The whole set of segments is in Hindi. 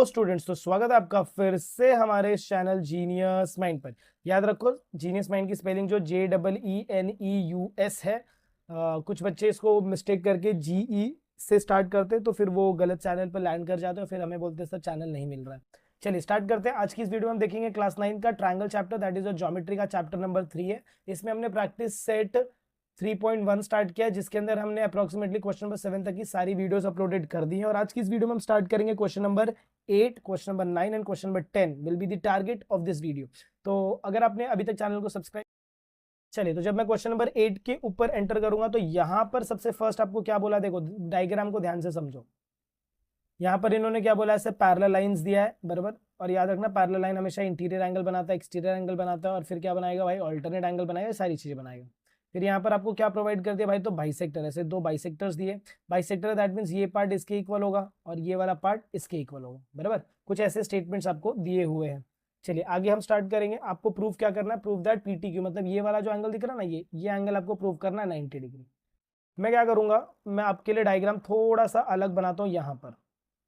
हेलो स्टूडेंट्स, तो स्वागत है आपका फिर से हमारे चैनल जीनियस माइंड पर। याद रखो, जीनियस माइंड की स्पेलिंग जो JEENEUS है। कुछ बच्चे इसको मिस्टेक करके GE से स्टार्ट करते हैं, तो फिर वो गलत चैनल पर लैंड कर जाते हैं, फिर हमें बोलते हैं सर चैनल नहीं मिल रहा है। चलिए स्टार्ट करते हैं। आज की इस वीडियो में हम देखेंगे क्लास 9 का triangle chapter, that is geometry का चैप्टर नंबर 3 है। इसमें हमने प्रैक्टिस सेट 3.1 स्टार्ट किया, जिसके अंदर हमने अप्रोक्सीमेटली क्वेश्चन नंबर 7 तक की सारी वीडियोस अपलोडेड कर दी हैं। और आज की इस वीडियो में हम स्टार्ट करेंगे question number 8, question number 9 and question number 10 will be the target of this video. तो अगर आपने अभी तक चैनल को सब्सक्राइब, चलिए तो जब मैं क्वेश्चन नंबर 8 के ऊपर एंटर करूंगा तो यहाँ पर सबसे फर्स्ट आपको क्या बोला, देखो डायग्राम को ध्यान से समझो। यहाँ पर इन्होंने क्या बोला, ऐसे पैरेलल लाइंस दिया है बराबर। और याद रखना पैरेलल लाइन हमेशा इंटीरियर एंगल बनाता है, एक्सटीरियर एंगल बनाता है, और फिर क्या बनाएगा भाई, ऑल्टरनेट एंगल बनाएगा, सारी चीजें बनाएगा। फिर यहाँ पर आपको क्या प्रोवाइड कर दिया भाई, तो बाइसेक्टर, ऐसे दो बाइसेक्टर्स दिए। बाइसेक्टर दैट मीन्स ये पार्ट इसके इक्वल होगा और ये वाला पार्ट इसके इक्वल होगा बराबर। कुछ ऐसे स्टेटमेंट्स आपको दिए हुए हैं। चलिए आगे हम स्टार्ट करेंगे। आपको प्रूफ क्या करना है, प्रूफ दैट PTQ, मतलब ये वाला जो एंगल दिख रहा है ना, ये एंगल आपको प्रूव करना है 90 डिग्री। मैं क्या करूंगा, मैं आपके लिए डायग्राम थोड़ा सा अलग बनाता हूँ। यहाँ पर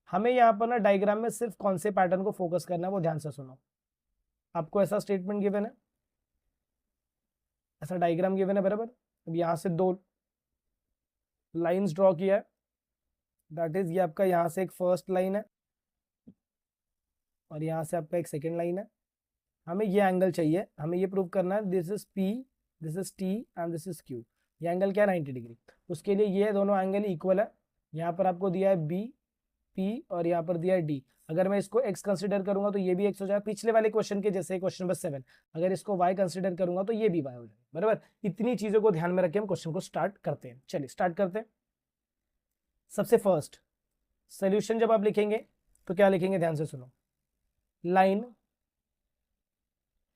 हमें यहाँ पर ना डायग्राम में सिर्फ कौन से पैटर्न को फोकस करना है वो ध्यान से सुनो। आपको ऐसा स्टेटमेंट गिवन है, ऐसा डायग्राम गिवन है बराबर। अब यहाँ से दो लाइंस ड्रॉ किया है, दैट इज ये आपका यहाँ से एक फर्स्ट लाइन है और यहाँ से आपका एक सेकेंड लाइन है। हमें ये एंगल चाहिए, हमें ये प्रूव करना है, this is P, this is T and this is Q। ये एंगल क्या है, 90 डिग्री। उसके लिए ये दोनों एंगल इक्वल है। यहाँ पर आपको दिया है B, P और यहाँ पर दिया है D। अगर मैं इसको x कंसिडर करूंगा तो ये भी x हो जाएगा, पिछले वाले क्वेश्चन के जैसे क्वेश्चन नंबर 7। अगर इसको y कंसिडर करूंगा तो ये भी y हो जाएगा बराबर। इतनी चीजों को ध्यान में रख के हम क्वेश्चन को स्टार्ट करते हैं। चलिए स्टार्ट करते हैं। सबसे फर्स्ट सोल्यूशन जब आप लिखेंगे तो क्या लिखेंगे, ध्यान से सुनो। Line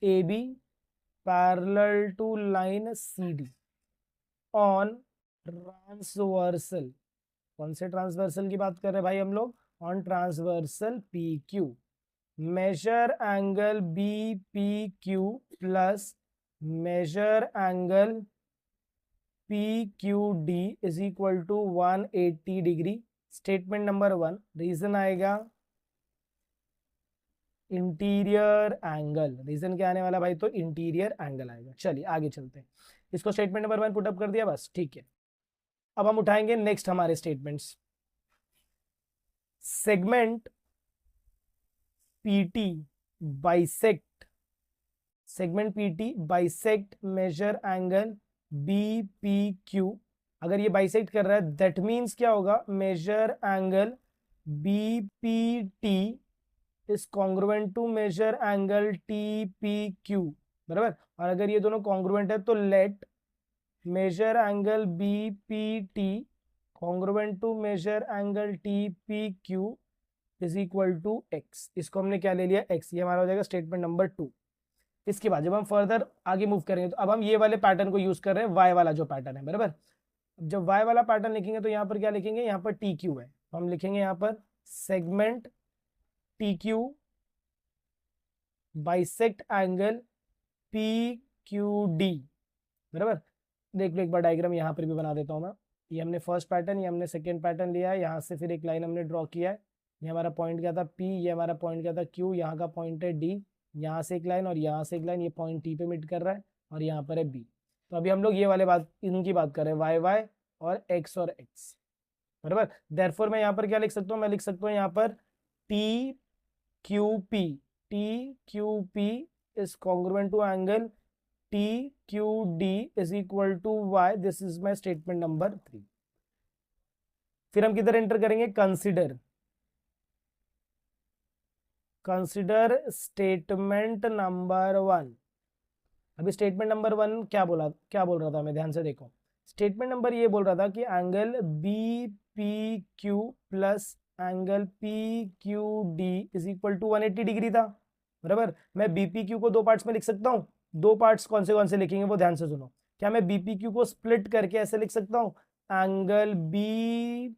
AB parallel to line CD on transversal. कौन से ट्रांसवर्सल की बात कर रहे हैं भाई हम लोग, on transversal PQ। Major angle BPQ plus major angle PQD is equal to 180 degree. Statement number 1, reason आएगा इंटीरियर एंगल। रीजन क्या आने वाला भाई, तो इंटीरियर एंगल आएगा। चलिए आगे चलते हैं। इसको स्टेटमेंट नंबर 1 पुटअप कर दिया, बस ठीक है। अब हम उठाएंगे नेक्स्ट हमारे statements. Segment PT bisect, segment PT bisect major angle BPQ। अगर ये बाइसेक्ट कर रहा है दैट मीन्स क्या होगा, measure angle BPT is congruent to measure angle TPQ बराबर। और अगर ये दोनों कॉन्ग्रुएंट है तो let measure angle BPT congruent to measure angle TPQ is equal to x। इसको हमने क्या ले लिया, x। ये हमारा हो जाएगा स्टेटमेंट नंबर 2। इसके बाद जब हम फर्दर आगे मूव करेंगे तो अब हम ये वाले पैटर्न को यूज कर रहे हैं, y वाला जो पैटर्न है बराबर। जब y वाला पैटर्न लिखेंगे तो यहाँ पर क्या लिखेंगे, यहाँ पर TQ है तो हम लिखेंगे यहाँ पर segment TQ bisect angle PQD बराबर। देख लो एक बार डायग्राम यहाँ पर भी बना देता हूँ मैं। ये हमने फर्स्ट पैटर्न, ये हमने सेकेंड पैटर्न लिया है, यहाँ से फिर एक लाइन हमने ड्रॉ किया है। ये हमारा पॉइंट क्या था P, ये हमारा पॉइंट क्या था Q, यहाँ का पॉइंट है D, यहाँ से एक लाइन और यहाँ से एक लाइन, ये पॉइंट T पे मिट कर रहा है और यहाँ पर है B। तो अभी हम लोग ये वाले बात, इनकी बात कर रहे हैं, y और x बराबर। देयरफॉर मैं यहाँ पर क्या लिख सकता हूँ, मैं लिख सकता हूँ यहाँ पर TQP is congruent to angle TQD is equal to y. This is my statement number 3. फिर हम किधर एंटर करेंगे, कंसिडर स्टेटमेंट नंबर 1। अभी स्टेटमेंट नंबर 1 क्या बोल रहा था, मैं ध्यान से देखो। स्टेटमेंट नंबर ये बोल रहा था कि angle BPQ plus angle PQD is equal to 180 degree था बराबर। मैं BPQ को दो पार्ट्स में लिख सकता हूँ। दो पार्ट्स कौन से लिखेंगे वो ध्यान से सुनो। क्या मैं BPQ को स्प्लिट करके ऐसे लिख सकता हूँ, angle BPT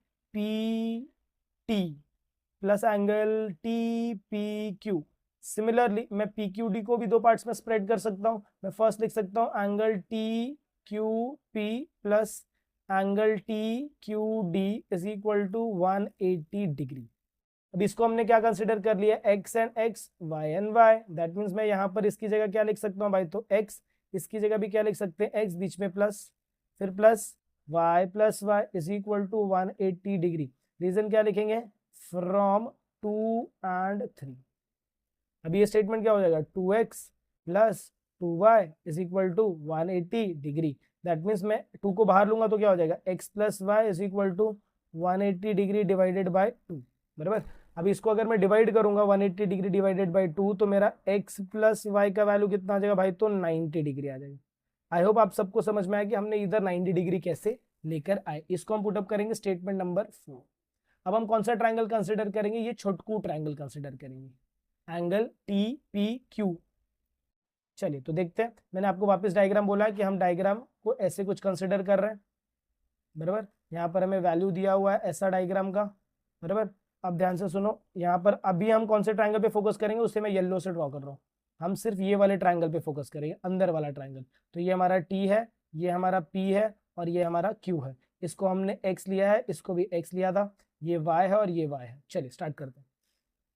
plus angle TPQ। Similarly मैं PQD को भी दो पार्ट्स में स्प्रेड कर सकता हूं। मैं फर्स्ट लिख सकता हूं angle TQP plus angle TQD is equal to 180 degree. अब इसको हमने क्या कंसिडर कर लिया, x and x, y and y। That means मैं यहाँ पर इसकी जगह क्या लिख सकता हूँ भाई, तो x, इसकी जगह भी क्या लिख सकते हैं, x, बीच में प्लस, फिर plus y plus y is equal to 180 degree. Reason क्या लिखेंगे, फ्रॉम 2 एंड 3। अभी ये स्टेटमेंट क्या हो जाएगा, 2x plus 2y is equal to 180 degree. That means मैं 2 को बाहर लूंगा तो क्या हो जाएगा, x plus y is equal to 180 degree divided by 2, बराबर। अभी इसको अगर मैं डिवाइड करूंगा 180 डिग्री डिवाइडेड बाय 2, तो मेरा x प्लस वाई का वैल्यू कितना आ जाएगा भाई, तो 90 डिग्री आ जाएगा। आई होप आप सबको समझ में आया कि हमने इधर 90 डिग्री कैसे लेकर आए। इसको हम पुटअप करेंगे स्टेटमेंट नंबर 4। अब हम कौन सा ट्रायंगल कंसिडर करेंगे, ये छोटकू ट्रायंगल कंसिडर करेंगे, एंगल टी पी क्यू। चलिए तो देखते हैं, मैंने आपको वापस डायग्राम बोला है कि हम डायग्राम को ऐसे कुछ कंसिडर कर रहे हैं, बराबर। यहाँ पर हमें वैल्यू दिया हुआ है ऐसा डायग्राम का, बराबर। अब ध्यान से सुनो, यहाँ पर अभी हम कौन से ट्रायंगल पे फोकस करेंगे, उससे मैं येलो से ड्रॉ कर रहा हूँ। हम सिर्फ ये वाले ट्रायंगल पे फोकस करेंगे, अंदर वाला ट्रायंगल। तो ये हमारा टी है, ये हमारा पी है, और ये हमारा क्यू है। इसको हमने एक्स लिया है, इसको भी एक्स लिया था, ये वाई है और ये वाई है। चलिए स्टार्ट करते हैं।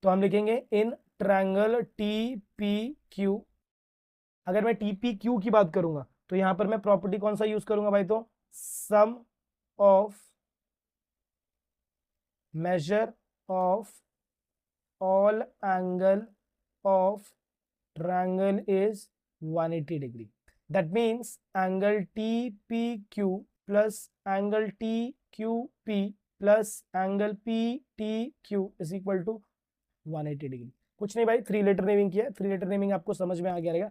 तो हम लिखेंगे in triangle T P Q. अगर मैं टी पी क्यू की बात करूंगा तो यहां पर मैं प्रॉपर्टी कौन सा यूज करूंगा भाई, तो सम of measure of all angle of triangle is 180 degree. That means angle TPQ plus angle TQP plus angle PTQ is equal to 180 degree. कुछ नहीं भाई, 3 लेटर नेमिंग किया, 3 लेटर नेमिंग आपको समझ में आ गया रहेगा।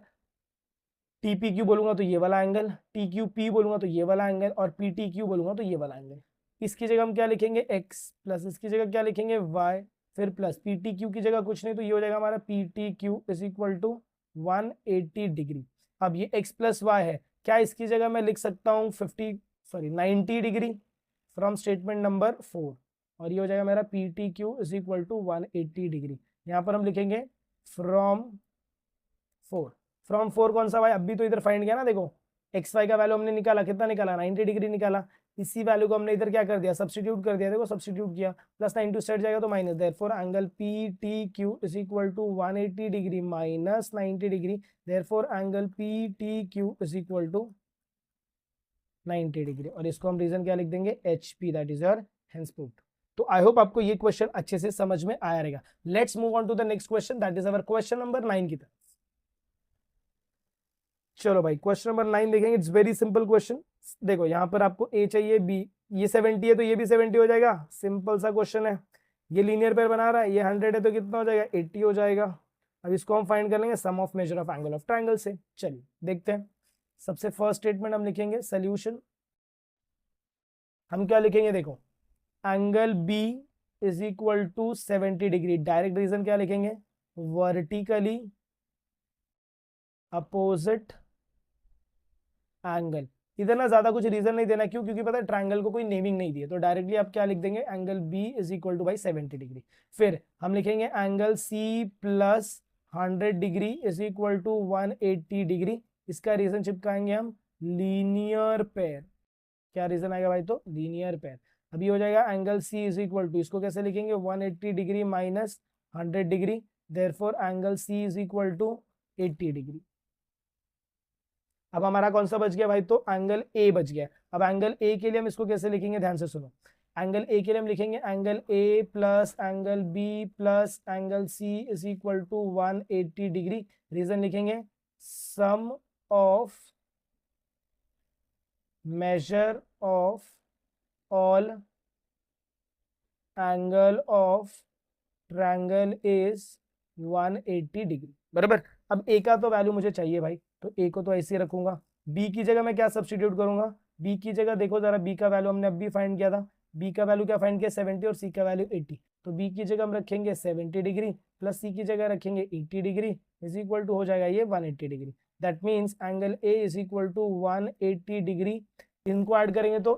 TPQ बोलूंगा तो ये वाला एंगल, TQP बोलूंगा तो ये वाला एंगल, और PTQ बोलूंगा तो ये वाला एंगल। इसकी जगह हम क्या लिखेंगे, x, प्लस इसकी जगह क्या लिखेंगे, y, फिर प्लस PTQ की जगह कुछ नहीं तो ये हो जाएगा हमारा PTQ is equal to 180 degree. अब ये x प्लस वाई है, क्या इसकी जगह मैं लिख सकता हूँ 90 डिग्री फ्रॉम स्टेटमेंट नंबर 4, और ये हो जाएगा मेरा PTQ is equal to 180 degree. यहाँ पर हम लिखेंगे फ्रॉम 4। फ्रॉम 4 कौन सा भाई, अभी तो इधर फाइंड किया ना, देखो एक्स वाई का वैल्यू हमने निकाला, कितना निकाला, 90 डिग्री निकाला। इसी वैल्यू को हमने इधर क्या कर दिया, सब्स्टिट्यूट कर दिया, देखो सब्स्टिट्यूट किया, प्लस 90 साइड जाएगा तो minus, therefore angle P T Q is equal to 180 degree minus 90 degree, therefore angle P T Q is equal to 90 degree. और इसको हम रीजन क्या लिख देंगे, H P, that is your hence proved. तो आई होप आपको ये क्वेश्चन अच्छे से समझ में आया रहेगा। Let's move on to the next question, that is our question number 9 की तरफ। चलो भाई क्वेश्चन नंबर 9 देखेंगे, इट्स वेरी सिंपल क्वेश्चन। देखो यहाँ पर आपको ए चाहिए बी, ये 70 है तो ये भी 70 हो जाएगा, सिंपल सा क्वेश्चन है। ये लीनियर पेयर बना रहा है, ये 100 है तो कितना हो जाएगा, 80 हो जाएगा। अब इसको हम फाइंड कर लेंगे sum of measure of angle of triangle से। चलिए देखते हैं। सबसे फर्स्ट स्टेटमेंट हम लिखेंगे सोल्यूशन। हम क्या लिखेंगे, देखो angle B is equal to 70 degree. Direct reason क्या लिखेंगे, वर्टिकली अपोजिट एंगल। इधर ना ज्यादा कुछ रीजन नहीं देना, क्यों, क्योंकि पता है ट्रायंगल को कोई नेमिंग नहीं दी है, तो डायरेक्टली आप क्या लिख देंगे, angle B is equal to by 70 degree. फिर हम लिखेंगे angle C plus 100 degree is equal to 180 degree. इसका रीजन चिपकाएंगे हम लीनियर पेयर। क्या रीजन आएगा भाई, तो लीनियर पेयर। अभी हो जाएगा angle C is equal to, इसको कैसे लिखेंगे, 180 degree minus 100 degree, therefore angle C is equal to 80 degree. अब हमारा कौन सा बच गया भाई, तो एंगल ए बच गया। अब एंगल ए के लिए हम इसको कैसे लिखेंगे, ध्यान से सुनो। एंगल ए के लिए हम लिखेंगे angle A plus angle B plus angle C is equal to 180 degree. Reason लिखेंगे sum of measure of all angle of triangle is 180 degree, बराबर। अब ए का तो वैल्यू मुझे चाहिए भाई, तो ए को तो ऐसे ही रखूंगा। बी की जगह मैं क्या सब्स्टिट्यूट करूंगा, बी की जगह देखो जरा, बी का वैल्यू हमने अभी फाइंड किया था, बी का वैल्यू क्या फाइंड किया, 70, और सी का वैल्यू 80। तो बी की जगह हम रखेंगे 70 डिग्री प्लस सी की जगह रखेंगे 80 डिग्री इज इक्वल टू हो जाएगा ये 180 degree. That means angle A is equal to 180 degree. इनको ऐड करेंगे तो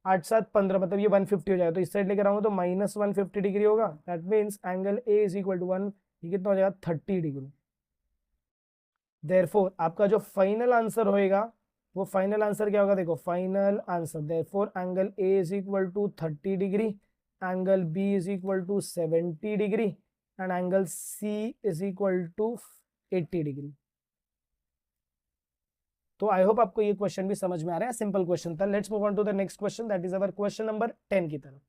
8 7 15, मतलब ये 150 हो जाएगा, तो इस साइड लेकर आऊंगा तो माइनस 150 डिग्री होगा। That means angle A is equal to 1, ये कितना हो जाएगा 30 डिग्री। देयरफॉर आपका जो फाइनल आंसर होएगा, वो फाइनल आंसर क्या होगा, देखो final answer, therefore angle A is equal to 30 degree angle B is equal to 70 degree and angle C is equal to 80 degree. तो आई होप आपको ये क्वेश्चन भी समझ में आ रहा है, सिंपल क्वेश्चन था। Let's move on to the next question, that is our question number 10 की तरफ।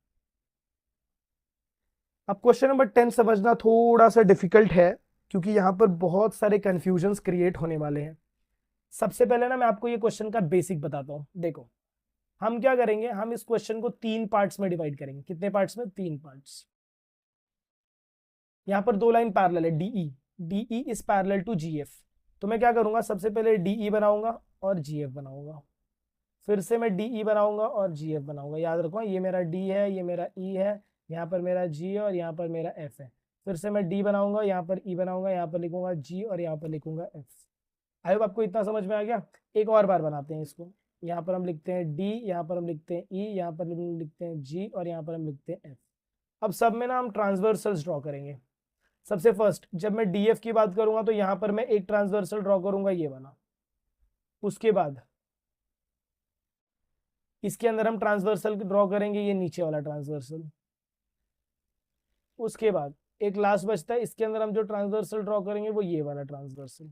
अब क्वेश्चन नंबर 10 समझना थोड़ा सा डिफिकल्ट है, क्योंकि यहां पर बहुत सारे कंफ्यूजन्स क्रिएट होने वाले हैं। सबसे पहले ना मैं आपको ये क्वेश्चन का बेसिक बताता हूं। देखो, हम क्या करेंगे, हम इस क्वेश्चन को 3 पार्ट्स में डिवाइड करेंगे। कितने पार्ट्स में? 3 पार्ट्स। यहां पर 2 लाइन पैरेलल है, DE. DE is parallel to GF. तो मैं क्या करूंगा, सबसे पहले डीई बनाऊंगा और जीएफ बनाऊंगा, फिर से मैं डीई बनाऊंगा और जीएफ बनाऊंगा। याद रखो, ये मेरा डी है, ये मेरा ई है, यहाँ पर मेरा जी है और यहाँ पर मेरा एफ है। फिर से मैं डी बनाऊंगा, यहाँ पर ई बनाऊंगा, यहाँ पर लिखूंगा जी और यहाँ पर लिखूंगा एफ। आई होप आपको इतना समझ में आ गया। एक और बार बनाते हैं इसको। यहाँ पर हम लिखते हैं डी, यहाँ पर हम लिखते हैं ई, यहाँ पर हम लिखते हैं जी और यहाँ पर हम लिखते हैं एफ। अब सब में ना हम ट्रांसवर्सल्स ड्रॉ करेंगे। सबसे फर्स्ट जब मैं डीएफ की बात करूंगा तो यहाँ पर मैं एक ट्रांसवर्सल ड्रॉ करूंगा, ये वाला। उसके बाद इसके अंदर हम ट्रांसवर्सल ड्रॉ करेंगे, ये नीचे वाला ट्रांसवर्सल। उसके बाद एक लास्ट बचता है, इसके अंदर हम जो ट्रांसवर्सल ड्रॉ करेंगे वो ये वाला ट्रांसवर्सल।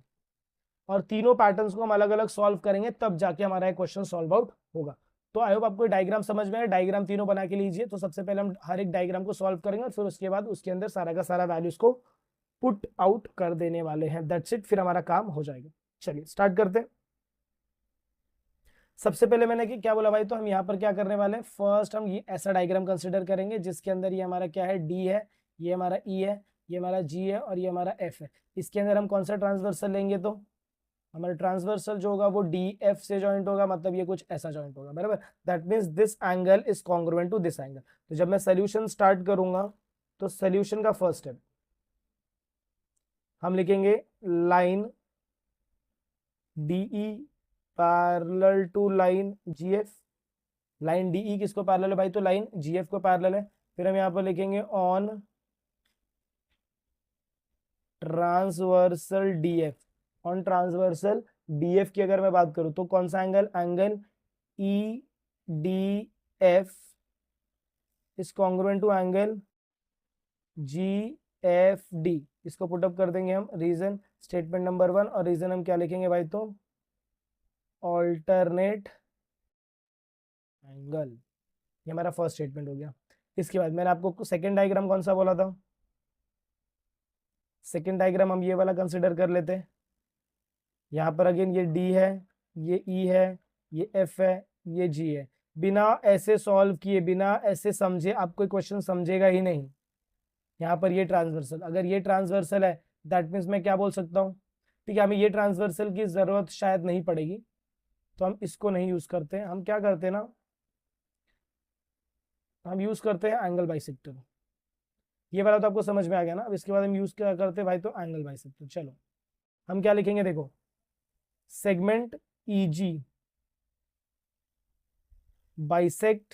और तीनों पैटर्न्स को हम अलग अलग सॉल्व करेंगे, तब जाके हमारा क्वेश्चन सॉल्व आउट होगा। तो आई होप आपको डायग्राम समझ में आए। डायग्राम तीनों बना के लीजिए। तो सबसे पहले हम हर एक डायग्राम को सॉल्व करेंगे और फिर उसके बाद उसके अंदर सारा का सारा वैल्यूज को पुट आउट कर देने वाले हैं। दैट्स इट, फिर हमारा काम हो जाएगा। चलिए स्टार्ट करते हैं। सबसे पहले मैंने क्या बोला भाई, तो हम यहाँ पर क्या करने वाले हैं, फर्स्ट हम ये ऐसा डायग्राम कंसिडर करेंगे जिसके अंदर ये हमारा क्या है, डी है, ये हमारा ई है, ये हमारा जी है और ये हमारा एफ है। इसके अंदर हम कौन सा ट्रांसवर्सल लेंगे, तो हमारा ट्रांसवर्सल जो होगा वो डी एफ से जॉइंट होगा, मतलब ये कुछ ऐसा जॉइंट होगा, बराबर। That means this angle is congruent to this angle. तो जब मैं सोल्यूशन स्टार्ट करूंगा तो सोल्यूशन का फर्स्ट स्टेप हम लिखेंगे line DE parallel to line GF. Line DE किसको पैरेलल है भाई, तो लाइन जीएफ को पैरेलल है। फिर हम यहाँ पर लिखेंगे on transversal DF. On transversal DF की अगर मैं बात करूं तो कौन सा angle, angle E D F is congruent to angle G F D. इसको पुटअप कर देंगे हम। रीजन स्टेटमेंट नंबर 1, और रीजन हम क्या लिखेंगे भाई, तो ऑल्टरनेट एंगल। ये हमारा फर्स्ट स्टेटमेंट हो गया। इसके बाद मैंने आपको सेकंड डायग्राम कौन सा बोला था, सेकंड डायग्राम हम ये वाला कंसिडर कर लेते हैं। यहाँ पर अगेन ये डी है, ये ई है, ये एफ है, ये जी है। बिना ऐसे सॉल्व किए, बिना ऐसे समझे आप कोई क्वेश्चन समझेगा ही नहीं। यहाँ पर ये ट्रांसवर्सल, अगर ये ट्रांसवर्सल है दैट मीन्स मैं क्या बोल सकता हूँ, ठीक है, हमें ये ट्रांसवर्सल की जरूरत शायद नहीं पड़ेगी, तो हम इसको नहीं यूज करते हैं। हम क्या करते हैं ना, हम यूज करते हैं एंगल बाइसेक्टर। ये वाला तो आपको समझ में आ गया ना। अब इसके बाद हम यूज क्या करते हैं भाई, तो एंगल बाइसेक्टर। चलो हम क्या लिखेंगे, देखो segment EG bisect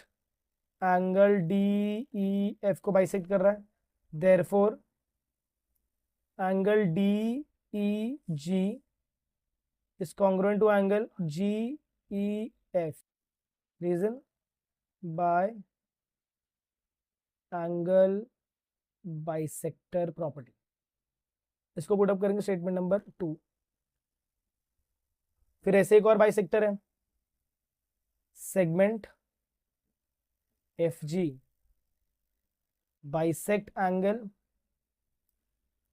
angle D E F को बाइसेक्ट कर रहा है, therefore angle D E G is congruent to angle G E F. Reason by angle bisector property. इसको पुटअप करेंगे स्टेटमेंट नंबर 2। फिर ऐसे एक और बाइसेक्टर है, segment F G bisect angle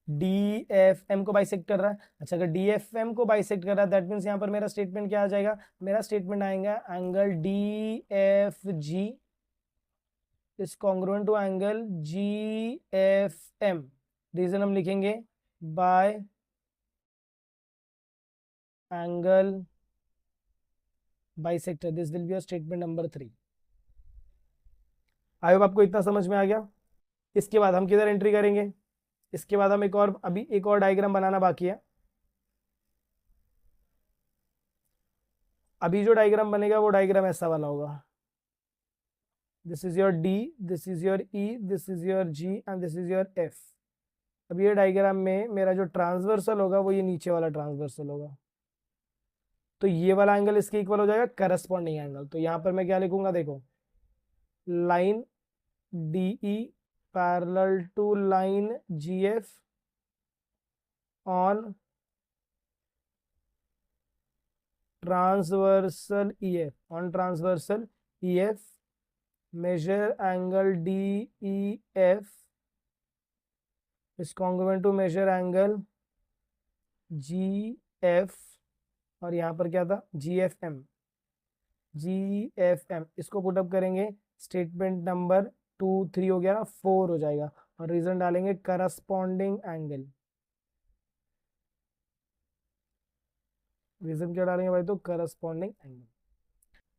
D F M को बाइसेक्ट कर रहा है। अच्छा, अगर डी एफ एम को बाइसेक्ट कर रहा है दैट मीन्स यहाँ पर मेरा स्टेटमेंट क्या आ जाएगा, मेरा स्टेटमेंट आएगा angle D F G is congruent to angle G F M. Reason हम लिखेंगे by angle bisector. This will be your statement number 3। I hope आपको इतना समझ में आ गया। इसके बाद हम किधर एंट्री करेंगे, इसके बाद हम अभी एक और डायग्राम बनाना बाकी है। अभी जो डायग्राम बनेगा वो डायग्राम ऐसा वाला होगा, this is your D, this is your E, this is your G and this is your F. अब ये डायग्राम में मेरा जो ट्रांसवर्सल होगा वो ये नीचे वाला ट्रांसवर्सल होगा, तो ये वाला एंगल इसके इक्वल हो जाएगा करस्पॉन्डिंग एंगल। तो यहाँ पर मैं क्या लिखूंगा, देखो line DE parallel to line GF on transversal EF. On transversal EF, measure angle DEF is congruent to measure angle GF, और यहाँ पर क्या था, GFM. GFM इसको पुटअप करेंगे, स्टेटमेंट नंबर 2 3 हो गया ना, 4 हो जाएगा, और रीजन डालेंगे करस्पॉन्डिंग एंगल. रीजन क्या डालेंगे भाई, तो करस्पॉन्डिंग एंगल.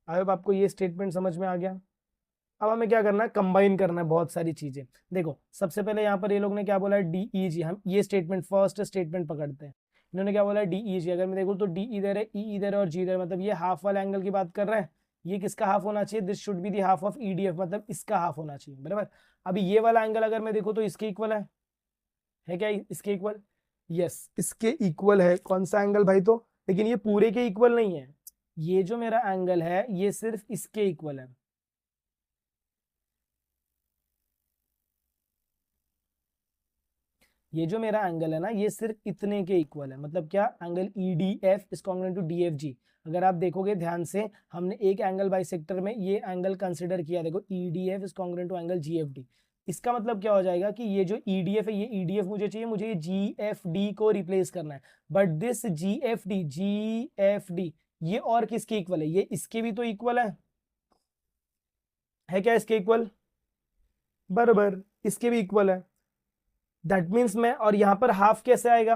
आई होप आपको ये स्टेटमेंट समझ में आ गया. अब हमें क्या करना है, कंबाइन करना है बहुत सारी चीजें. देखो सबसे पहले यहाँ पर ये लोग ने क्या बोला है, DEG. हम ये स्टेटमेंट, फर्स्ट स्टेटमेंट पकड़ते हैं. इन्होंने क्या बोला है, DEG. अगर मैं देखूँ तो D इधर है, E इधर है और G इधर, मतलब ये हाफ वाला एंगल की बात कर रहे हैं. ये किसका हाफ होना चाहिए, this should be the half of EDF, मतलब इसका हाफ होना चाहिए, बराबर. अभी ये वाला एंगल अगर मैं देखूँ तो इसके इक्वल है क्या, इसके इक्वल. यस, इसके इक्वल है. कौन सा एंगल भाई, तो लेकिन ये पूरे के इक्वल नहीं है. ये जो मेरा एंगल है ये सिर्फ इसके इक्वल है. ये जो मेरा एंगल है ना, ये सिर्फ इतने के इक्वल है. मतलब क्या, angle EDF is congruent to DFG. अगर आप देखोगे ध्यान से, हमने एक एंगल बाइसेक्टर में ये एंगल कंसिडर किया. देखो EDF is congruent to angle GFD. इसका मतलब क्या हो जाएगा कि ये जो EDF है, ये EDF मुझे चाहिए, मुझे ये GFD को रिप्लेस करना है. बट दिस GFD ये और किसके इक्वल है, ये इसके भी तो इक्वल है क्या, इसके इक्वल, बराबर इसके भी इक्वल है. दैट मीन्स मैं, और यहां पर हाफ कैसे आएगा,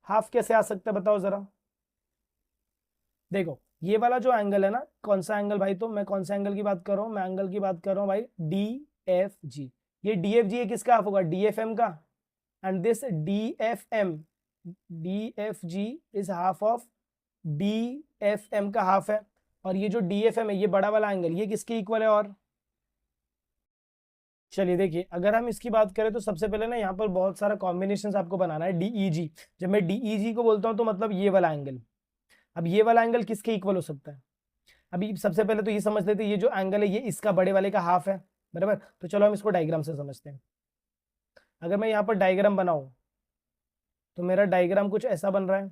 हाफ कैसे आ सकता है बताओ जरा. देखो ये वाला जो एंगल है ना, कौन सा एंगल भाई, तो मैं कौन सा एंगल की बात कर रहा हूं, मैं एंगल की बात कर रहा हूं भाई DFG. ये DFG है, किसका हाफ होगा, DFM का. And this DFG is half of DFM का हाफ है. और ये जो DFM है, ये बड़ा वाला एंगल, ये किसके इक्वल है, और चलिए देखिए, अगर हम इसकी बात करें तो सबसे पहले ना यहाँ पर बहुत सारा कॉम्बिनेशन आपको बनाना है. DEG, जब मैं DEG को बोलता हूँ तो मतलब ये वाला एंगल. अब ये वाला एंगल किसके इक्वल हो सकता है, अभी सबसे पहले तो ये समझ लेते हैं, ये जो एंगल है ये इसका बड़े वाले का हाफ है, बराबर. तो चलो हम इसको डायग्राम से समझते हैं. अगर मैं यहाँ पर डायग्राम बनाऊं तो मेरा डायग्राम कुछ ऐसा बन रहा है.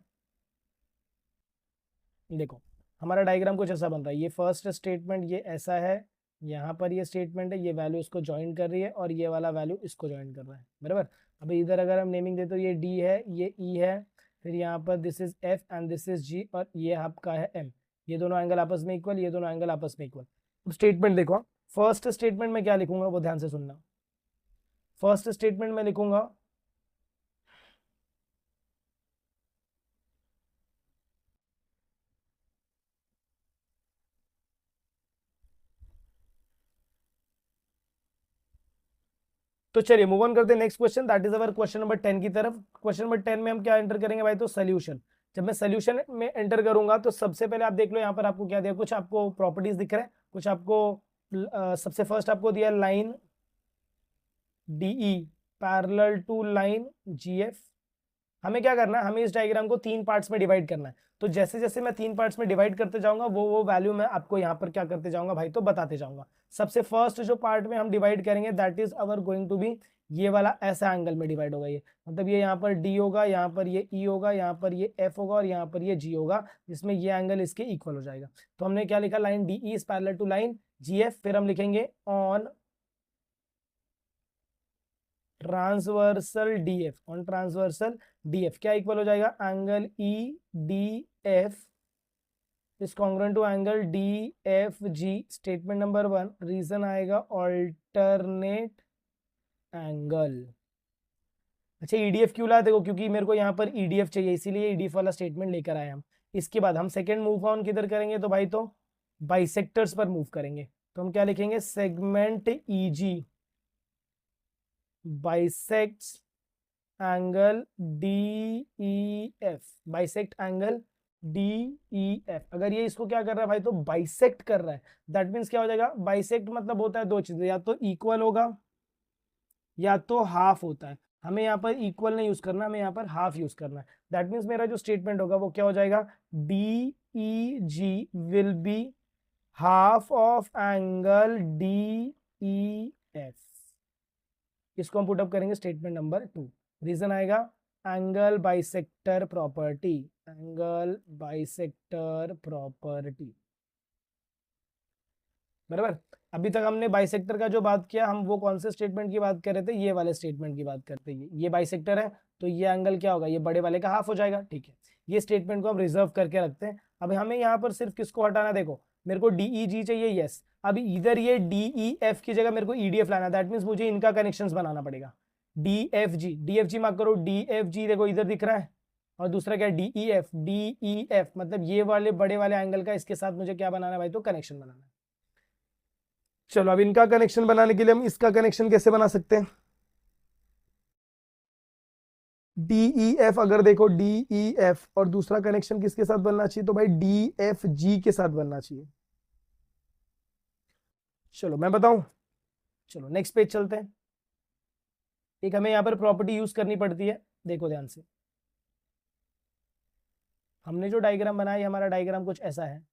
देखो हमारा डायग्राम कुछ ऐसा बन रहा है. ये फर्स्ट स्टेटमेंट ये ऐसा है, यहाँ पर ये स्टेटमेंट है, ये वैल्यू इसको ज्वाइन कर रही है, और ये वाला वैल्यू इसको ज्वाइन कर रहा है, बराबर. अभी इधर अगर हम नेमिंग देते तो ये D है, ये E है, फिर यहाँ पर this is F and this is G, और ये आपका है M. ये दोनों एंगल आपस में इक्वल, ये दोनों एंगल आपस में इक्वल. अब स्टेटमेंट देखो, फर्स्ट स्टेटमेंट में क्या लिखूंगा वो ध्यान से सुनना. फर्स्ट स्टेटमेंट में लिखूंगा, तो चलिए मूव ऑन करते हैं next question, that is our question number 10 की तरफ. क्वेश्चन नंबर 10 में हम क्या एंटर करेंगे भाई, तो सोल्यूशन. जब मैं सोल्यूशन में एंटर करूंगा तो सबसे पहले आप देख लो यहाँ पर आपको क्या दिया, कुछ आपको प्रॉपर्टीज दिख रहा है, कुछ आपको सबसे फर्स्ट आपको दिया line DE parallel to line GF. हमें क्या करना है, हमें इस डायग्राम को 3 पार्ट्स में डिवाइड करना है. तो जैसे जैसे मैं 3 पार्ट्स में डिवाइड करते जाऊंगा वो वैल्यू मैं आपको यहाँ पर क्या करते जाऊंगा भाई, तो बताते जाऊंगा. सबसे फर्स्ट जो पार्ट में हम डिवाइड करेंगे that is our going to be, ये वाला ऐसा एंगल में डिवाइड होगा. ये मतलब ये यहाँ पर D होगा, यहाँ पर ये E होगा, यहाँ पर ये F होगा, और यहाँ पर ये G होगा, जिसमें ये एंगल इसके इक्वल हो जाएगा. तो हमने क्या लिखा, line DE is parallel to line GF. फिर हम लिखेंगे on transversal DF, on transversal DF क्या इक्वल हो जाएगा, angle EDF is congruent to angle DFG. Statement number 1, reason आएगा ऑल्टरनेट एंगल. अच्छा EDF क्यों लाया, देखो क्योंकि मेरे को यहाँ पर EDF चाहिए, इसीलिए EDF वाला स्टेटमेंट लेकर आए हम. इसके बाद हम सेकेंड मूव ऑन किधर करेंगे, तो भाई तो बाइसेक्टर्स पर मूव करेंगे. तो हम क्या लिखेंगे, segment EG bisects angle DEF, bisect angle DEF. अगर ये इसको क्या कर रहा है भाई, तो बाइसेक्ट कर रहा है, दैट मीन्स क्या हो जाएगा, बाइसेक्ट मतलब होता है दो चीजें, या तो इक्वल होगा या तो हाफ होता है. हमें यहाँ पर इक्वल नहीं यूज करना, हमें यहाँ पर हाफ यूज करना है. दैट मीन्स मेरा जो स्टेटमेंट होगा वो क्या हो जाएगा, DEG will be half of angle E F, इसको हम पुटअप करेंगे स्टेटमेंट नंबर 2। रीजन आएगा angle bisector property, angle bisector property, बराबर। अभी तक हमने बाइसेक्टर का जो बात किया, हम वो कौन से स्टेटमेंट की बात कर रहे थे, ये वाले स्टेटमेंट की बात करते हैं। ये बाइसेक्टर है तो ये एंगल क्या होगा, ये बड़े वाले का हाफ हो जाएगा, ठीक है। ये स्टेटमेंट को हम रिजर्व करके रखते हैं। अब हमें यहाँ पर सिर्फ किसको हटाना, देखो मेरे को डीई जी चाहिए, यस। अब इधर ये डीई एफ की जगह मेरे को ईडीएफ लाना, दैट मीन्स मुझे इनका कनेक्शन बनाना पड़ेगा। डी एफ जी मार्क करो, डी एफ जी देखो इधर दिख रहा है, और दूसरा क्या है डी ई एफ, मतलब ये वाले बड़े वाले एंगल का इसके साथ मुझे क्या बनाना है भाई, तो कनेक्शन बनाना है। चलो अब इनका कनेक्शन बनाने के लिए हम इसका कनेक्शन कैसे बना सकते हैं। डीई एफ, अगर देखो डीई एफ और दूसरा कनेक्शन किसके साथ बनना चाहिए, तो भाई डी एफ जी के साथ बनना चाहिए। चलो मैं बताऊं, चलो नेक्स्ट पेज चलते हैं। एक हमें यहां पर प्रॉपर्टी यूज करनी पड़ती है, देखो ध्यान से। हमने जो डायग्राम बनाया, हमारा डायग्राम कुछ ऐसा है,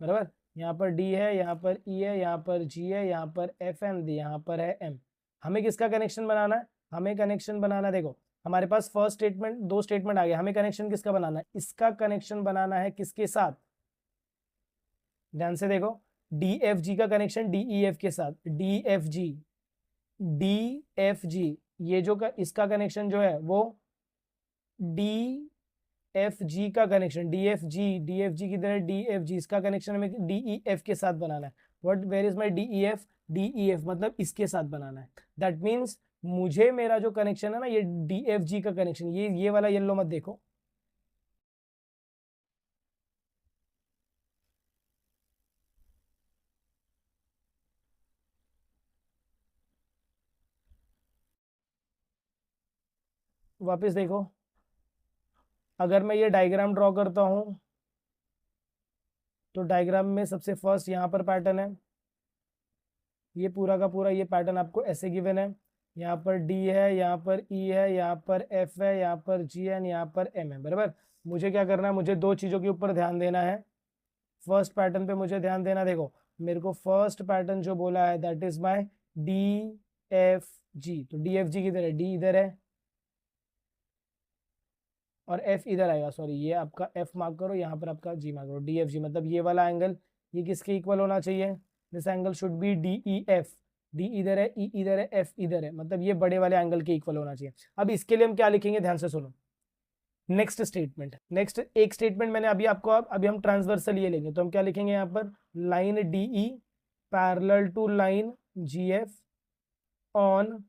बराबर। यहाँ पर डी है, यहाँ पर ई है, यहाँ पर जी है, यहाँ पर एफ एम, यहाँ पर है एम। हमें किसका कनेक्शन बनाना है, हमें कनेक्शन बनाना, देखो हमारे पास फर्स्ट स्टेटमेंट, दो स्टेटमेंट आ गए, हमें कनेक्शन किसका बनाना है, इसका कनेक्शन बनाना है किसके साथ, ध्यान से देखो, डी एफ जी का कनेक्शन डी ई एफ के साथ, डी एफ जी, ये जो इसका कनेक्शन जो है वो डी एफ जी का कनेक्शन, डी एफ जी की तरह डी एफ जी, इसका कनेक्शन हमें डी ई एफ के साथ बनाना है। What, where is my D E F मतलब इसके साथ बनाना है। दैट मीन्स मुझे मेरा जो कनेक्शन है ना, ये डी एफ जी का कनेक्शन, ये वाला येलो मत देखो, वापस देखो। अगर मैं ये डायग्राम ड्रॉ करता हूं, तो डायग्राम में सबसे फर्स्ट यहाँ पर पैटर्न है, ये पूरा का पूरा ये पैटर्न आपको ऐसे गिवन है। यहाँ पर डी है, यहाँ पर ई है, यहाँ पर एफ है, यहाँ पर जी है, यहाँ पर एम है, बराबर। मुझे क्या करना है, मुझे दो चीज़ों के ऊपर ध्यान देना है। फर्स्ट पैटर्न पे मुझे ध्यान देना, देखो मेरे को फर्स्ट पैटर्न जो बोला है that is my D F जी, तो डी एफ जी किधर है, डी इधर है और एफ इधर आएगा, सॉरी ये आपका एफ मार्क करो, यहाँ पर आपका जी मार्क करो, डी एफ जी मतलब ये वाला एंगल, ये किसके इक्वल होना चाहिए, this angle should be D E F, D इधर है, ई इधर है, एफ इधर है, मतलब ये बड़े वाले एंगल के इक्वल होना चाहिए। अब इसके लिए हम क्या लिखेंगे, ध्यान से सुनो। नेक्स्ट स्टेटमेंट, नेक्स्ट एक स्टेटमेंट मैंने अभी आपको, अभी हम ट्रांसवर्सल ये लेंगे, तो हम क्या लिखेंगे यहाँ पर, line D E parallel to line G F on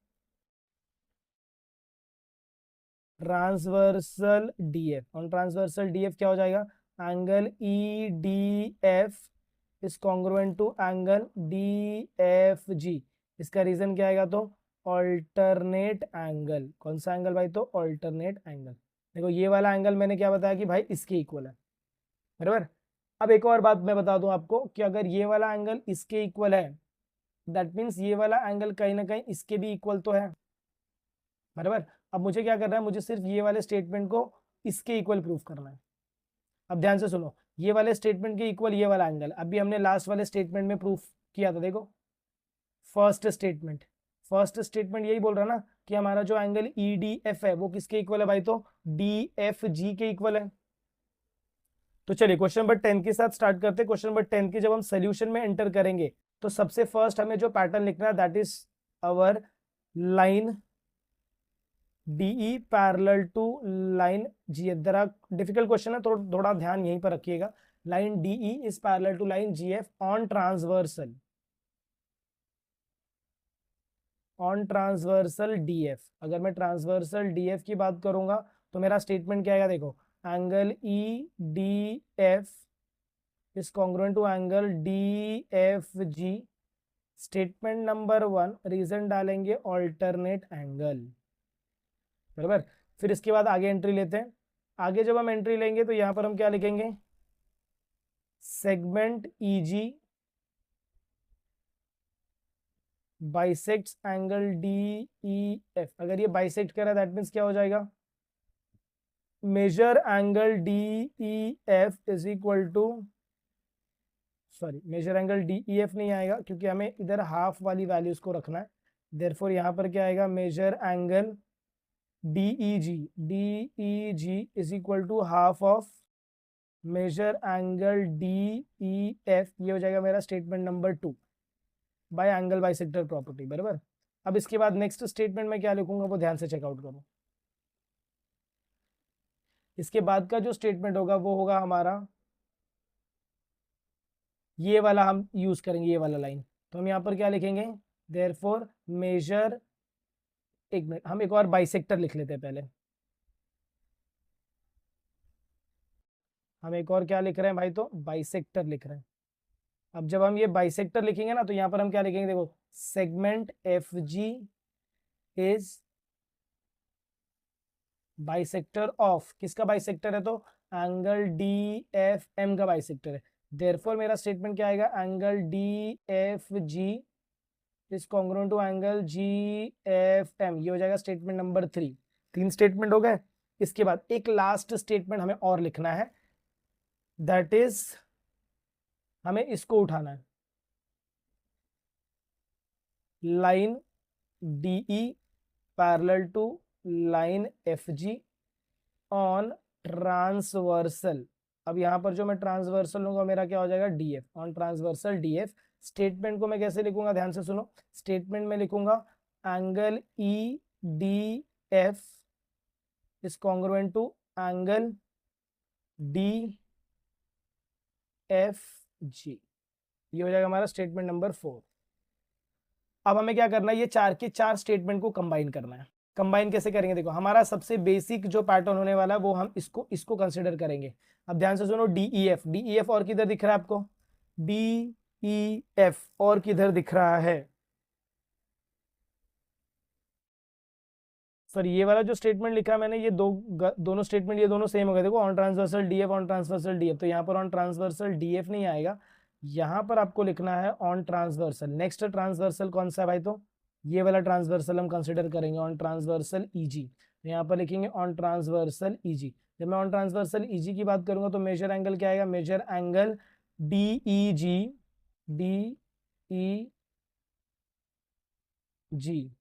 transversal DF, on transversal DF क्या हो जाएगा, angle E D F is congruent to angle D F G. इसका रीजन क्या आएगा, तो ऑल्टरनेट एंगल, कौन सा एंगल भाई, तो ऑल्टरनेट एंगल। देखो ये वाला एंगल मैंने क्या बताया कि भाई इसके इक्वल है, बराबर। अब एक और बात मैं बता दूं आपको कि अगर ये वाला एंगल इसके इक्वल है, दैट मीन्स ये वाला एंगल कहीं ना कहीं इसके भी इक्वल तो है, बराबर। अब मुझे क्या करना है, मुझे सिर्फ ये वाले स्टेटमेंट को इसके इक्वल प्रूफ करना है। अब ध्यान से सुनो, ये वाले स्टेटमेंट के इक्वल ये वाला एंगल, अभी हमने लास्ट वाले स्टेटमेंट में प्रूफ किया था, देखो फर्स्ट स्टेटमेंट यही बोल रहा ना कि हमारा जो एंगल ई डी एफ है वो किसके इक्वल है भाई, तो डी एफ जी के इक्वल है। तो चलिए क्वेश्चन नंबर 10 के साथ स्टार्ट करते हैं। क्वेश्चन नंबर 10 के जब हम सोल्यूशन में एंटर करेंगे, तो सबसे फर्स्ट हमें जो पैटर्न लिखना है that is our line DE parallel to line G F. जरा डिफिकल्ट क्वेश्चन है, तो थोड़ा ध्यान यहीं पर रखिएगा। Line DE is parallel to line G F on transversal, on transversal DF. अगर मैं ट्रांसवर्सल डीएफ की बात करूंगा तो मेरा स्टेटमेंट क्या आएगा, देखो angle E D F is congruent to angle D F G. Statement number 1 reason डालेंगे ऑल्टरनेट एंगल, बराबर। फिर इसके बाद आगे एंट्री लेते हैं। आगे जब हम एंट्री लेंगे तो यहां पर हम क्या लिखेंगे, segment easy bisects angle D E F. अगर ये बाइसेक्ट कर रहा है दैट मीन्स क्या हो जाएगा, measure angle D E F is equal to, sorry measure angle D E F नहीं आएगा क्योंकि हमें इधर हाफ वाली वैल्यूज को रखना है, देयरफॉर यहाँ पर क्या आएगा, measure angle D E G is equal to half of measure angle D E F, ये हो जाएगा मेरा statement number 2 by angle bisector property, बराबर। अब इसके बाद नेक्स्ट स्टेटमेंट में क्या लिखूंगा वो ध्यान से चेकआउट करो। इसके बाद का जो स्टेटमेंट होगा वो होगा हमारा ये वाला, हम यूज करेंगे ये वाला लाइन। तो हम यहाँ पर क्या लिखेंगे, देयरफॉर मेजर, एक मिनट हम एक और बाइसेक्टर लिख लेते हैं पहले। हम एक और क्या लिख रहे हैं भाई, तो बाइसेक्टर लिख रहे हैं। अब जब हम ये बाइसेक्टर लिखेंगे ना तो यहाँ पर हम क्या लिखेंगे, देखो segment F G is bisector of, किसका बाइसेक्टर है, तो एंगल डी एफ एम का बाइसेक्टर है। देयरफॉर मेरा स्टेटमेंट क्या आएगा, angle D F G is congruent to angle G F M, ये हो जाएगा स्टेटमेंट नंबर 3। 3 स्टेटमेंट हो गए। इसके बाद एक लास्ट स्टेटमेंट हमें और लिखना है, दैट इज हमें इसको उठाना है, line DE parallel to line F G on transversal. अब यहाँ पर जो मैं ट्रांसवर्सल लूंगा मेरा क्या हो जाएगा, DF on transversal DF. Statement को मैं कैसे लिखूंगा, ध्यान से सुनो। स्टेटमेंट में लिखूंगा angle E D F is congruent to angle D F G, ये हो जाएगा हमारा स्टेटमेंट नंबर 4। अब हमें क्या करना है, ये 4 के 4 स्टेटमेंट को कंबाइन करना है। कंबाइन कैसे करेंगे, देखो हमारा सबसे बेसिक जो पैटर्न होने वाला है वो हम इसको कंसिडर करेंगे। अब ध्यान से सुनो, डीईएफ और किधर दिख रहा है आपको, डीईएफ और किधर दिख रहा है, सर ये वाला जो स्टेटमेंट लिखा है मैंने, ये दोनों स्टेटमेंट ये दोनों सेम हो गए। देखो on transversal DF on transversal DF, तो यहाँ पर ऑन ट्रांसवर्सल डीएफ नहीं आएगा, यहाँ पर आपको लिखना है ऑन ट्रांसवर्सल। नेक्स्ट ट्रांसवर्सल कौन सा है भाई, तो ये वाला ट्रांसवर्सल हम कंसिडर करेंगे, ऑन ट्रांसवर्सल ईजी। तो यहाँ पर लिखेंगे ऑन ट्रांसवर्सल ईजी। जब मैं ऑन ट्रांसवर्सल ईजी की बात करूंगा तो मेजर एंगल क्या आएगा, मेजर एंगल डी ई जी।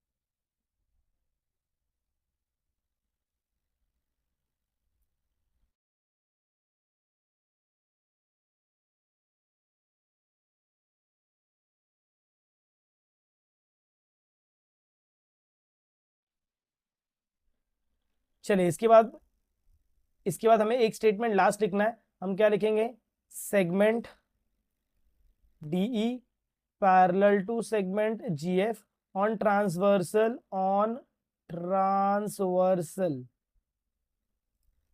चलिए इसके बाद हमें एक स्टेटमेंट लास्ट लिखना है। हम क्या लिखेंगे, segment DE parallel to segment GF on transversal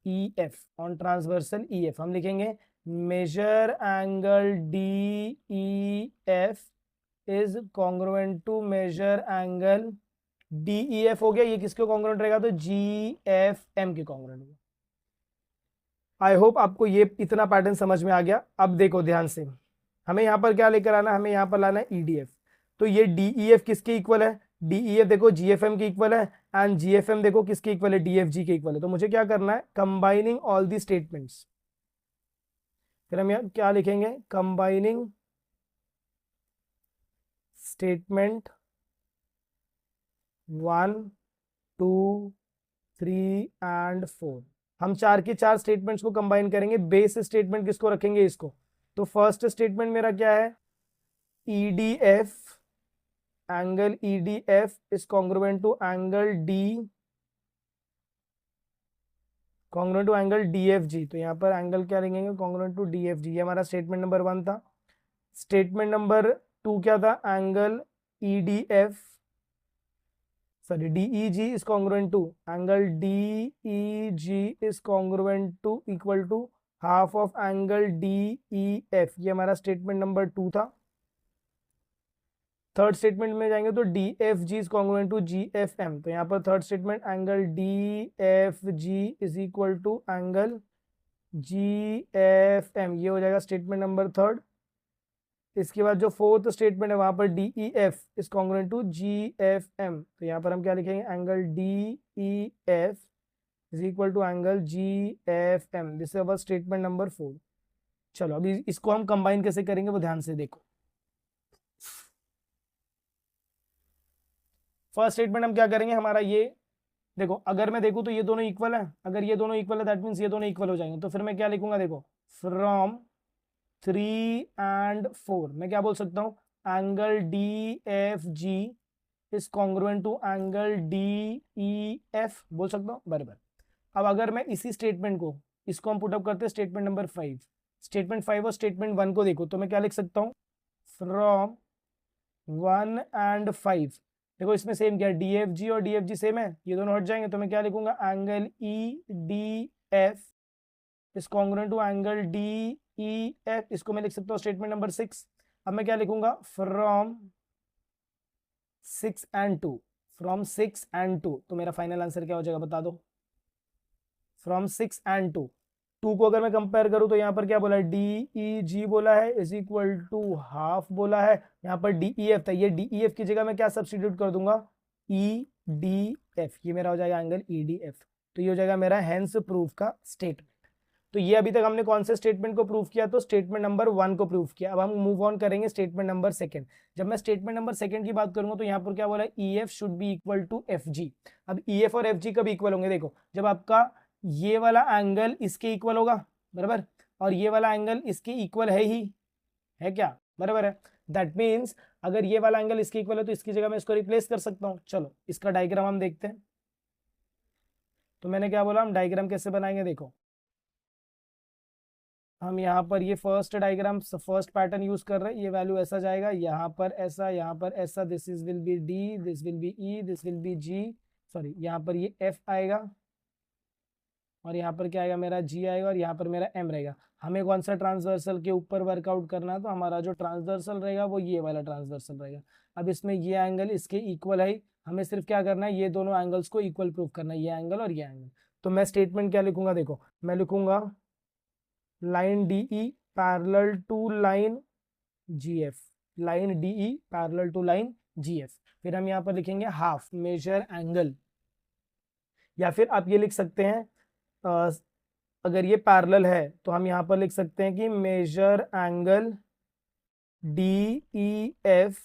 EF, on transversal EF हम लिखेंगे measure angle DEF is congruent to measure angle DEF. हो गया, ये किसके कॉन्ग्रुएंट रहेगा, तो जीएफएम के कॉन्ग्रुएंट होगा। आई होप आपको ये इतना पैटर्न समझ में आ गया। अब देखो ध्यान से, हमें यहाँ पर क्या लेकर आना है, हमें यहाँ पर लाना है ईडीएफ। तो ये डीईएफ किसके इक्वल है, डीईएफ देखो जीएफएम के इक्वल है, एंड जीएफएम देखो किसके इक्वल है, डीएफजी के इक्वल है। तो मुझे क्या करना है, कंबाइनिंग ऑल दी स्टेटमेंट्स। फिर हम यहाँ क्या लिखेंगे, कंबाइनिंग स्टेटमेंट 1 2 3 एंड 4। हम 4 के 4 स्टेटमेंट्स को कंबाइन करेंगे। बेस स्टेटमेंट किसको रखेंगे, इसको। तो फर्स्ट स्टेटमेंट मेरा क्या है, EDF angle EDF is congruent to angle DFG. तो यहाँ पर एंगल क्या लिखेंगे, कॉन्ग्रुएंट टू डीएफजी। ये हमारा स्टेटमेंट नंबर 1 था। स्टेटमेंट नंबर 2 क्या था, angle EDF sorry DEG is congruent to angle DEG is congruent to equal to half of angle DEF। ये हमारा स्टेटमेंट नंबर 2 था। थर्ड स्टेटमेंट में जाएंगे तो DFG is congruent to GFM। तो यहाँ पर third statement angle DFG is equal to angle GFM, ये हो जाएगा स्टेटमेंट नंबर 3। इसके बाद जो फोर्थ स्टेटमेंट है वहां पर DEF is congruent to GFM। तो यहाँ पर हम क्या लिखेंगे, angle DEF is equal to angle GFM। This is statement number 4। चलो अभी इसको हम कंबाइन कैसे करेंगे वो ध्यान से देखो। फर्स्ट स्टेटमेंट हम क्या करेंगे, हमारा ये देखो, अगर मैं देखूं तो ये दोनों इक्वल है, अगर ये दोनों इक्वल है दैट मीन्स ये दोनों इक्वल हो जाएंगे। तो फिर मैं क्या लिखूंगा, देखो फ्रॉम 3 and 4 मैं क्या बोल सकता हूँ, angle DFG is congruent to angle DEF बोल सकता हूँ बराबर। अब अगर मैं इसी स्टेटमेंट को, इसको हम पुटअप करते हैं स्टेटमेंट नंबर 5, स्टेटमेंट 5 और स्टेटमेंट 1 को देखो तो मैं क्या लिख सकता हूँ, फ्रॉम 1 and 5। देखो इसमें सेम क्या है, DFG और DFG सेम है, ये दोनों हट जाएंगे तो मैं क्या लिखूंगा, angle EDF is congruent to angle DEF। इसको मैं लिख सकता हूँ स्टेटमेंट नंबर 6। अब मैं क्या लिखूंगा, फ्रॉम 6 and 2, फ्रॉम 6 and 2। तो मेरा फाइनल आंसर क्या हो जाएगा बता दो, फ्रॉम 6 and 2। 2 को अगर मैं कंपेयर करूं तो यहाँ पर क्या बोला है, DEG बोला है इज इक्वल टू हाफ बोला है, यहाँ पर DEF था, ये DEF की जगह मैं क्या सब्स्टिट्यूट कर दूंगा, EDF, ये मेरा हो जाएगा एंगल EDF। तो ये हो जाएगा मेरा हेंस प्रूफ का स्टेटमेंट। तो ये अभी तक हमने कौन से स्टेटमेंट को प्रूव किया, तो स्टेटमेंट नंबर 1 को प्रूव किया। अब हम मूव ऑन करेंगे स्टेटमेंट नंबर 2। जब मैं स्टेटमेंट नंबर 2 की बात करूंगा तो यहाँ पर क्या बोला है, EF should be equal to FG। अब EF और FG कब इक्वल होंगे, देखो जब आपका ये वाला एंगल इसके इक्वल होगा बराबर, और ये वाला एंगल इसके इक्वल है ही, है क्या, बराबर है। दैट मीन्स अगर ये वाला एंगल इसके इक्वल है तो इसकी जगह मैं इसको रिप्लेस कर सकता हूँ। चलो इसका डायग्राम हम देखते हैं। तो मैंने क्या बोला, हम डायग्राम कैसे बनाएंगे, देखो हम यहाँ पर ये first diagram first pattern use कर रहे हैं, ये वैल्यू ऐसा जाएगा, यहाँ पर ऐसा, यहाँ पर ऐसा, this is will be D, this will B E, this will B G, sorry यहाँ पर ये F आएगा, और यहाँ पर क्या आएगा मेरा G आएगा, और यहाँ पर मेरा M रहेगा। हमें कौन सा ट्रांसवर्सल के ऊपर वर्कआउट करना है, तो हमारा जो ट्रांसवर्सल रहेगा वो ये वाला ट्रांसवर्सल रहेगा। अब इसमें ये एंगल इसके इक्वल है, हमें सिर्फ क्या करना है, ये दोनों एंगल्स को इक्वल प्रूव करना है, ये एंगल और ये एंगल। तो मैं स्टेटमेंट क्या लिखूंगा, देखो मैं लिखूंगा line DE parallel to line GF, line DE parallel to line GF। फिर हम यहाँ पर लिखेंगे हाफ मेजर एंगल, या फिर आप ये लिख सकते हैं अगर ये पैरेलल है तो हम यहाँ पर लिख सकते हैं कि measure angle DEF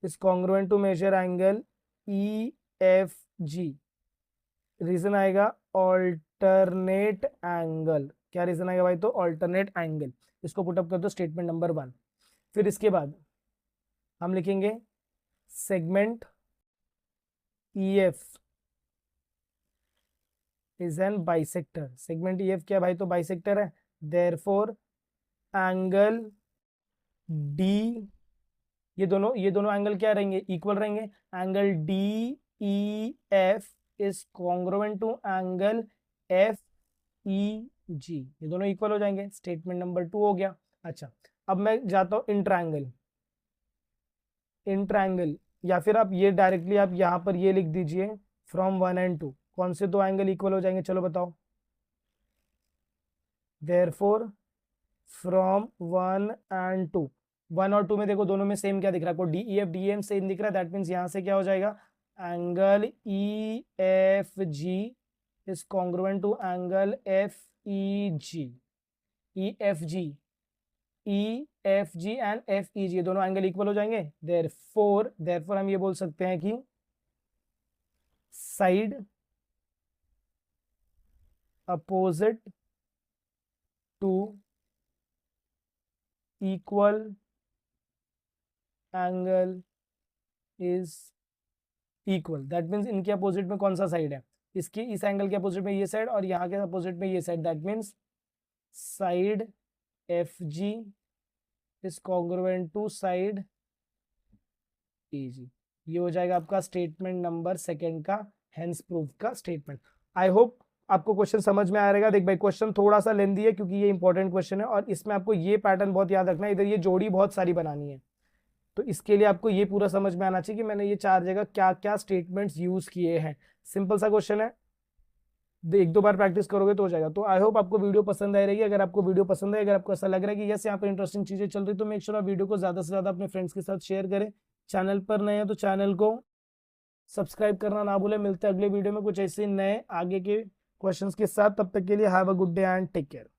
is congruent to measure angle EFG। Reason आएगा ऑल्टरनेट एंगल, क्या रीजन आएगा भाई, तो ऑल्टरनेट एंगल। इसको पुटअप कर दो स्टेटमेंट नंबर 1। फिर इसके बाद हम लिखेंगे segment EF is an bisector. Segment EF क्या भाई, तो बाइसेक्टर है। देयरफॉर एंगल D, ये दोनों एंगल क्या रहेंगे, इक्वल रहेंगे। Angle DEF is congruent to angle FEG, ये दोनों इक्वल हो जाएंगे। स्टेटमेंट नंबर 2 हो गया। अच्छा अब मैं जाता हूं इंट्रायंगल, इंट्रायंगल, या फिर आप ये डायरेक्टली आप यहाँ पर ये लिख दीजिए फ्रॉम 1 and 2, कौन से दो एंगल इक्वल हो जाएंगे, चलो बताओ। देयरफॉर फ्रॉम 1 and 2, 1 और 2 में देखो दोनों में सेम क्या दिख रहा है, आपको DEF DEM सेम दिख रहा है। दैट मीन्स यहाँ से क्या हो जाएगा, angle EFG is congruent to angle FEG, EFG and FEG, ये दोनों एंगल इक्वल हो जाएंगे। देयरफॉर हम ये बोल सकते हैं कि side opposite to equal angle is equal. That means इनके अपोजिट में कौन सा साइड है, इसके इस एंगल के अपोजिट में ये साइड, और यहाँ के अपोजिट में ये side. That means side FG is congruent to side EG। ये हो जाएगा आपका स्टेटमेंट नंबर 2 का हेंस प्रूफ का स्टेटमेंट। आई होप आपको क्वेश्चन समझ में आ रहेगा। देख भाई क्वेश्चन थोड़ा सा लेंदी है क्योंकि ये इंपॉर्टेंट क्वेश्चन है, और इसमें आपको ये पैटर्न बहुत याद रखना है। इधर ये जोड़ी बहुत सारी बनानी है, तो इसके लिए आपको ये पूरा समझ में आना चाहिए कि मैंने ये 4 जगह क्या क्या स्टेटमेंट्स यूज किए हैं। सिंपल सा क्वेश्चन है, 1-2 बार प्रैक्टिस करोगे तो हो जाएगा। तो आई होप आपको वीडियो पसंद आई रहेगी। अगर आपको वीडियो पसंद है, अगर आपको ऐसा लग रहा है कि यस यहाँ पर इंटरेस्टिंग चीजें चल रही, तो मेक श्योर आप वीडियो को ज्यादा से ज्यादा अपने फ्रेंड्स के साथ शेयर करें। चैनल पर नए हैं तो चैनल को सब्सक्राइब करना ना भूलें। मिलते हैं अगले वीडियो में कुछ ऐसे नए आगे के क्वेश्चंस के साथ। तब तक के लिए have a good day and take care.